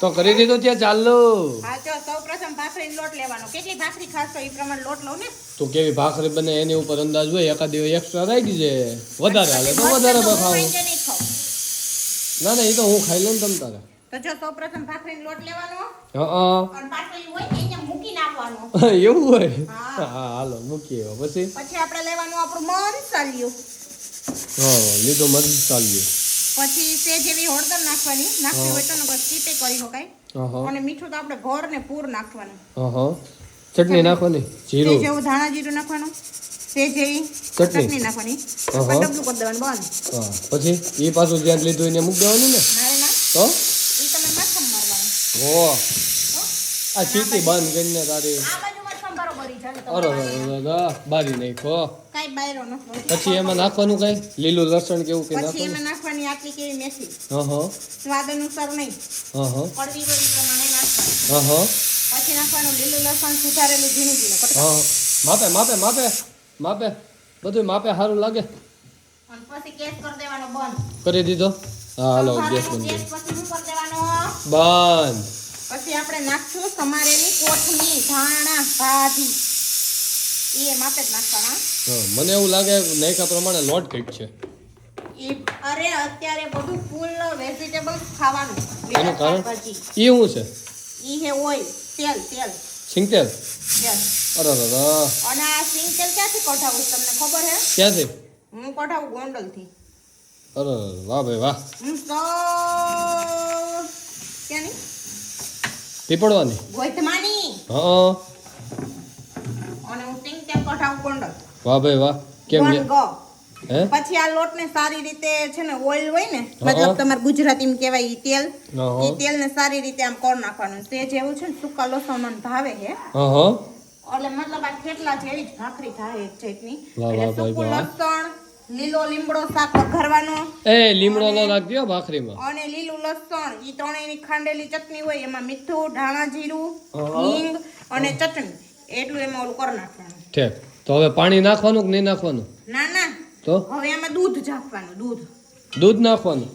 તો કરી દીધું ત્યાં ચાલો. હા જો સૌપ્રથમ ભાખરીનો લોટ લેવાનો. કેટલી ભાખરી ખાશો એ પ્રમાણે લોટ લઉં ને. તો કેવી ભાખરી બને એની ઉપર અંદાજ હોય. એકાદ દિવસ એક્સ્ટ્રા રાખી છે વધારે હાલે તો વધારે બખાવું. ના ના એ તો હું ખાઈ લઉં તમ તારે. તો જો સૌપ્રથમ ભાખરીનો લોટ લેવાનો હા અને પાછો ઈ હોય અહીંયા મૂકી નાખવાનો. એવું હોય. હા. હા હાલો મૂકીએ પછી. પછી આપણે લેવાનું આપણું મરચાલિયું. હા લીધો મરચ ચાલ્યું. પછી તે જેવી હળદર નાખવાની. નાખવી હોય તો નકર સ્કીપે કરી શકાય. અને મીઠું તો આપણે ભોર ને પૂર નાખવાનું. ચટણી નાખવાની. જીરું જેવું ધાણા જીરું નાખવાનું. તે જેવી ચટણી નાખવાની. ડબલું કરી દેવાનું બંધ. હા પછી એ પાછું જ્યાં લીધું એને મૂકી દેવાનું ને. ના તો ઈ તમે માથામાં મારવાનું. ઓ આ ચીટી બંધ કરીને તારી. આ બાજુ માથામાં બરોબરી ચાલે તો. અરે બારી નાખો. કાઈ બાયરો ન હોય. પછી એમાં નાખવાનું કઈ લીલું લસણ કેવું કે પછી નાખવાનું. એમાં નાખવાની આટલી કેવી મેથી. હા સ્વાદ અનુસાર નહીં. કડવી વળી પ્રમાણે નાખવાનું. હા પછી નાખવાનું લીલું લસણ સુધારેલું ઝીણું ઝીણું. હા માપે માપે માપે માપે બધું માપે સારું લાગે. અને પછી ગેસ કરી દેવાનો બંધ. કરી દીધો. હા હાલો ગેસ બંધ ગેસ પછી શું કરી દેવાનો બંધ. પછી આપણે નાખશું સમારેલી કોથમીર ધાણા ભાજી એ માપે જ નાખવાના. હા મને એવું લાગે નાયકા પ્રમાણે લોટ કઈક છે. અરે અત્યારે બધું ફૂલ વેજીટેબલ ખાવાનું. એનું કારણ ભાજી એ શું છે. ઈ હે ઓઇલ તેલ તેલ સિંગતેલ. યસ. અરે અને આ સિંગ તેલ ક્યાંથી કઢાવું તમને ખબર હે? ક્યાંથી. હું કઢાવું ગોંડલ થી. અરે વાહ ભાઈ વાહ. હું તો ક્યાંની પીપળવાની. ગોઈધમાની. હા અને હું સિંગ તેલ કઢાવું ગોંડલ. વાહ ભાઈ વાહ. કેમ ગો. હે પછી આ લોટને સારી રીતે છે ને ઓઇલ હોય ને મતલબ તમારે ગુજરાતીમાં કહેવાય ઈ તેલ. ઈ તેલને સારી રીતે આમ કોર નાખવાનું. તે જેવું છે ને સૂકા લસણ મને ભાવે છે. એટલે મતલબ આ થેપલા જેવી જ ભાખરી થાય એક જાતની. એટલે સૂકું લસણ લીલો લીમડો શાક વઘારવાનો. એ લીમડો ન નાખજો ભાખરીમાં. અને લીલું લસણ ઈ ત્રણેયની ખાંડેલી ચટણી હોય એમાં મીઠું ધાણા જીરું હિંગ અને ચટણી એટલું એમાં ઓલું કરી નાખવાનું. ઠીક. તો હવે પાણી નાખવાનું કે નહીં નાખવાનું. ના ના તો હવે આમાં દૂધ ઝાંખવાનું. દૂધ નાખવાનું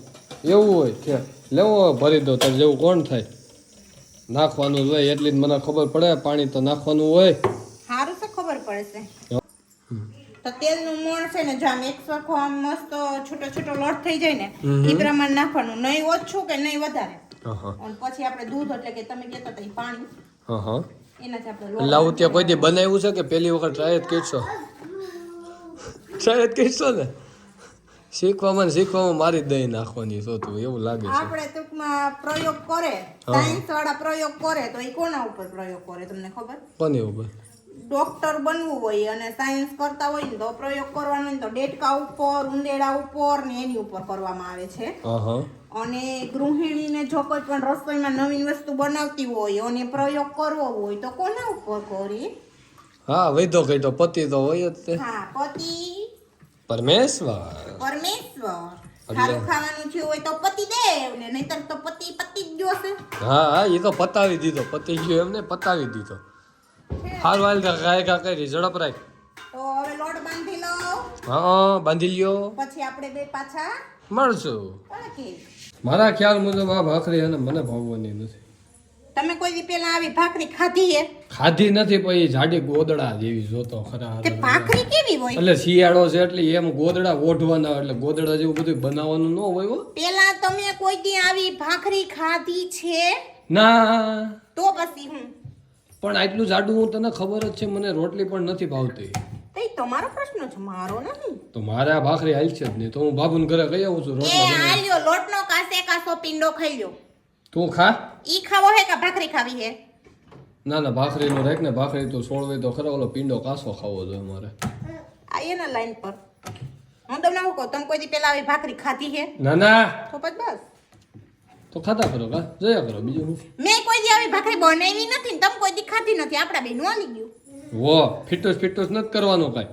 એવું હોય. ઠીક લેવો ભરી દો તાર જેવું કોણ થાય. નાખવાનું જ હોય એટલી જ મને ખબર પડે. પાણી તો નાખવાનું હોય. સારું તો ખબર પડે છે. તો તેલનું મોણ છે ને જો આમ એક સરખો આમ મસ્ત છૂટો છૂટો લોટ થઈ જાય ને એ પ્રમાણે નાખવાનું. નહીં ઓછું કે નહીં વધારે. અને પછી આપણે દૂધ એટલે કે તમે કહેતા હતા પાણી એનાથી આપણે લોટ. લાવું ત્યાં કોઈ દી બનાવ્યું છે કે પહેલી વખત ટ્રાય જ કરશો. ટ્રાય જ કરશો ને. શીખવામાં મારી દહીં નાખવાની સોતું એવું લાગે છે. આપણે ટૂંકમાં પ્રયોગ કરે સાયન્સ વાળા પ્રયોગ કરે તો એ કોના ઉપર પ્રયોગ કરે તમને ખબર? કોની ઉપર? ડોક્ટર બનવું હોય અને સાયન્સ કરતા હોય ને તો પ્રયોગ કરવાનો ને તો ડેટકા ઉપર ઉંદેડા ઉપર ને એની ઉપર કરવામાં આવે છે. અને ગૃહિણીને જો કોઈ પણ રસોઈમાં નવીન વસ્તુ બનાવતી હોય અને પ્રયોગ કરવો હોય તો કોના ઉપર કરી? હા વૈધો કઈ તો પતિ તો હોય જ તે. હા પતિ પરમેશ્વર. ખારું ખાવાનું થયું હોય તો પતિ દેવ ને નહીતર તો પતિ જ જોશે. હા એ તો પતાવી દીધો. પતિ ગયો એમને પતાવી દીધો. હારું હાલ ગાય કરી ઝડપ રાખ. તો હવે લોટ બાંધી લો. હા બાંધી લ્યો. પછી આપણે બે પાછા મળશું. ઓકે. મારા ખ્યાલ મુજબ આ ભાખરી અને મને ભાવવાની નથી. તમે કોઈ દી પેલા આવી ભાખરી ખાધી હે? ખાધી નથી પણ એ જાડી ગોદડા જેવી જોતો ખરા. તે ભાખરી કેવી હોય? એટલે શિયાળો છે એટલે એમ ગોદડા ઓઢવાના એટલે ગોદડા જેવું બધું બનાવવાનું ન હોય. પેલા તમે કોઈ દી આવી ભાખરી ખાધી છે? ના. તો પછી હું પણ આટલું જાડું હું તને ખબર જ છે મને રોટલી પણ નથી ભાવતી. એ તમારો પ્રશ્ન છે મારો નથી. તો મારે આ ભાખરી હાલ છે જ નહીં તો હું બાબુને ઘરે કહી આવું છું. એ આલ્યો લોટનો કાસે કાસો પિંડો ખાઈ લ્યો. તું ખા. ઈ ખાવો હે કે ભાખરી ખાવી હે? ના ના ભાખરી નો રાખ ને. ભાખરી તો છોડવી તો ખરા. ઓલો પિંડો કાસો ખાવો જોઈએ મારે. આઈએ ને લાઈન પર. હું તમને શું કહું તમે કોઈ દી પેલા આવી ભાખરી ખાધી હે? ના ના. તો પછી બસ તો ખાતા કરો કા જયા કરો બીજું હું. મેં કોઈ દી આવી ભાખરી બનાવી નથી ને તમે કોઈ દી ખાધી નથી. આપડા બેનું આલી ગયું. વો ફિટોસ નથી કરવાનું કાઈ.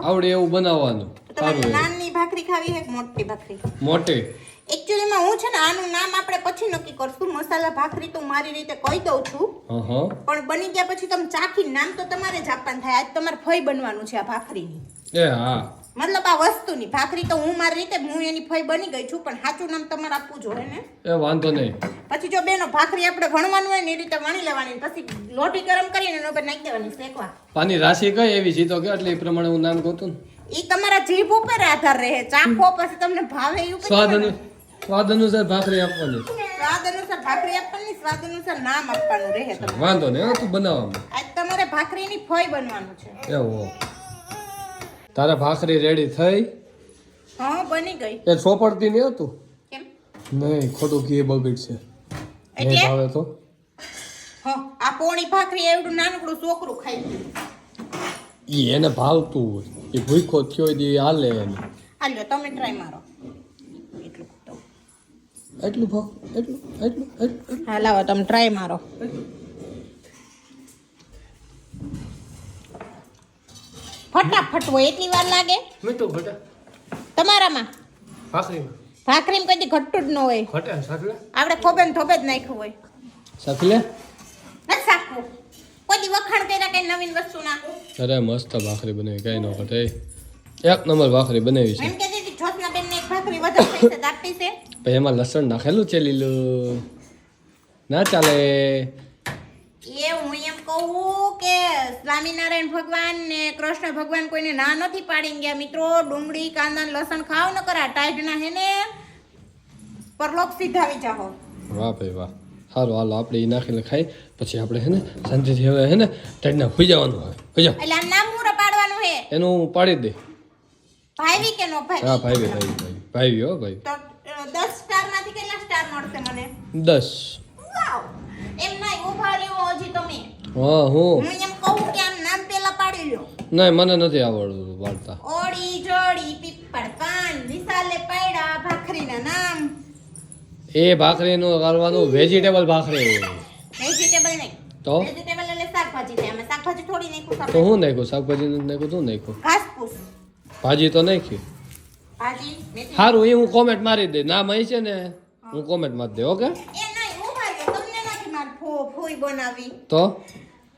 આવડે એવું બનાવવાનું. તમારે નાની ભાખરી ખાવી હે કે મોટી ભાખરી? મોટી. એકચ્યુઅલી માં હું છે ને આનું નામ આપણે પછી નક્કી કરશું. મસાલા ભાખરી તો મારી રીતે કહી દઉં છું. પણ બની ગયા પછી તમે ચાખી નામ તો તમારે જ આપવાનું થાય. આજ તમારે ફઈ બનવાનું છે આ ભાખરીની. એ હા મતલબ આ વસ્તુની ભાખરી તો હું મારી રીતે હું એની ફઈ બની ગઈ છું પણ સાચું નામ તમારે આપવું જોઈએ ને. એ વાંધો નહીં. પછી જો બેનો ભાખરી આપણે વણવાનું હોય ને એ રીતે વણી લેવાની પછી લોટી ગરમ કરીને એના ઉપર નાખી દેવાની શેકવા પાની રાશિ કઈ એવી જીતો કે એટલે એ પ્રમાણે હું નામ કહું ને ઈ તમારા જીભ ઉપર આધાર રહે ચાખો પછી તમને ભાવે એવું સ્વાદ અનુસાર ભાખરી આપવાની સ્વાદ અનુસાર ભાખરી આપવાની સ્વાદ અનુસાર નામ આપવાનું રહે તમારે વાંધો નહીં તું બનાવવામાં આજ તમારે ભાખરીની ફોય બનવાનું છે એવું તારે ભાખરી રેડી થઈ હા બની ગઈ એ ચોપડતી નહીં હતું કેમ નહીં ખોટું ઘી બગડશે નહીં એટલે ભાવે તો હા આ પોણી ભાખરી એવડું નાનકડું છોકરું ખાઈ ગયું ઈ એને ભાવતું હોય એ ભૂખો થયો હોય તો ઈ હાલે એને હાલ્યો તમે ટ્રાય મારો એટલું તો એટલું ભાવ એટલું હા લાવો તમે ટ્રાય મારો ફટાફટ હોય એટલી વાર લાગે મીઠું ઘટે તમારામાં ભાખરીમાં ભાખરીમાં કદી ઘટતું જ ન હોય ઘટે સાકલે આપણે ખોબે ને થોબે જ નાખ્યું હોય સાકલે નથી સાખવું કોઈ દી વખાણ કર્યા કઈ નવીન વસ્તુ ના અરે મસ્ત ભાખરી બનાવી કઈ ન ઘટે એક નંબર ભાખરી બનાવી છે એમ કહેતી હતી જોશના બેન ને એક ભાખરી વધારે પૈસા દાપતી છે પછી એમાં લસણ નાખેલું છે લીલું ના ચાલે એ હું એમ કહું કે સ્વામિનારાયણ ભગવાન ને કૃષ્ણ ભગવાન કોઈને ના નથી પાડી ગયા મિત્રો ડુંગળી કાંદા ને લસણ ખાવ ન કરા ટાઈટ ના હે ને પરલોક સીધાવી જાહો વાહ ભાઈ વાહ સારું હાલો આપણે એ નાખીને ખાઈ પછી આપણે હે ને શાંતિથી હવે હે ને ટાઈટના ખુઈ જવાનું હોય ખુઈ જાવ એટલે આમ નામ મૂરો પાડવાનું હે એનું હું પાડી જ દે ભાઈવી કે નો હા ભાઈ ભાઈ હો ભાઈ તો 10 સ્ટાર માંથી કેટલા સ્ટાર મળશે મને 10 વાવ એમ નહીં ઉભા રહ્યો હજી તમે હા હું હું એમ કહું કે આમ નામ પેલા પાડી લ્યો નહીં મને નથી આવડતું વાર્તા ઓડી જોડી પીપળ પાન વિશાલે પાયડા ભાખરીના નામ એ ભાખરીનું કરવાનું વેજીટેબલ ભાખરી વેજીટેબલ નહીં તો વેજીટેબલ એટલે શાકભાજી છે અમે શાકભાજી થોડી નાખું તો હું નાખ્યું શાકભાજી નથી નાખ્યું તું નાખ્યું ઘાસપૂસ ભાજી તો નાખી ભાજી મેથી સારું એ હું કોમેન્ટ મારી દે નામ અહીં છે ને હું કોમેન્ટ મારી દે ઓકે એ નહીં ઉભા રહ્યો તમને નથી માર ફોઈ બનાવી તો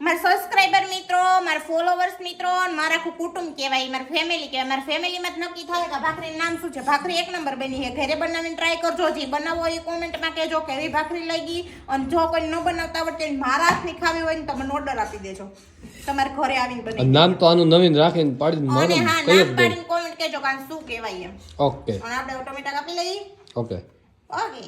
મારા સબસ્ક્રાઇબર મિત્રો મારા ફોલોવર્સ મિત્રો અને મારા આખું કુટુંબ કહેવાય મારા ફેમિલી કહેવાય મારા ફેમિલીમાં જ નક્કી થાય કે ભાખરીનું નામ શું છે ભાખરી એક નંબર બની છે ઘરે બનાવીને ટ્રાય કરજો જે બનાવો એ કોમેન્ટમાં કહેજો કેવી ભાખરી લાગી અને જો કોઈ ન બનાવતા આવડે તો મારા હાથની ખાવી હોય ને તમે ઓર્ડર આપી દેજો તમારે ઘરે આવીને બની નામ તો આનું નવીન રાખીને પાડી અને મને હા કઈ જ નામ દે પાડીને કોમેન્ટ કહેજો કે આ શું કહેવાય એમ ઓકે અને આપણે ઓટોમેટિક આપી લઈએ ઓકે ઓકે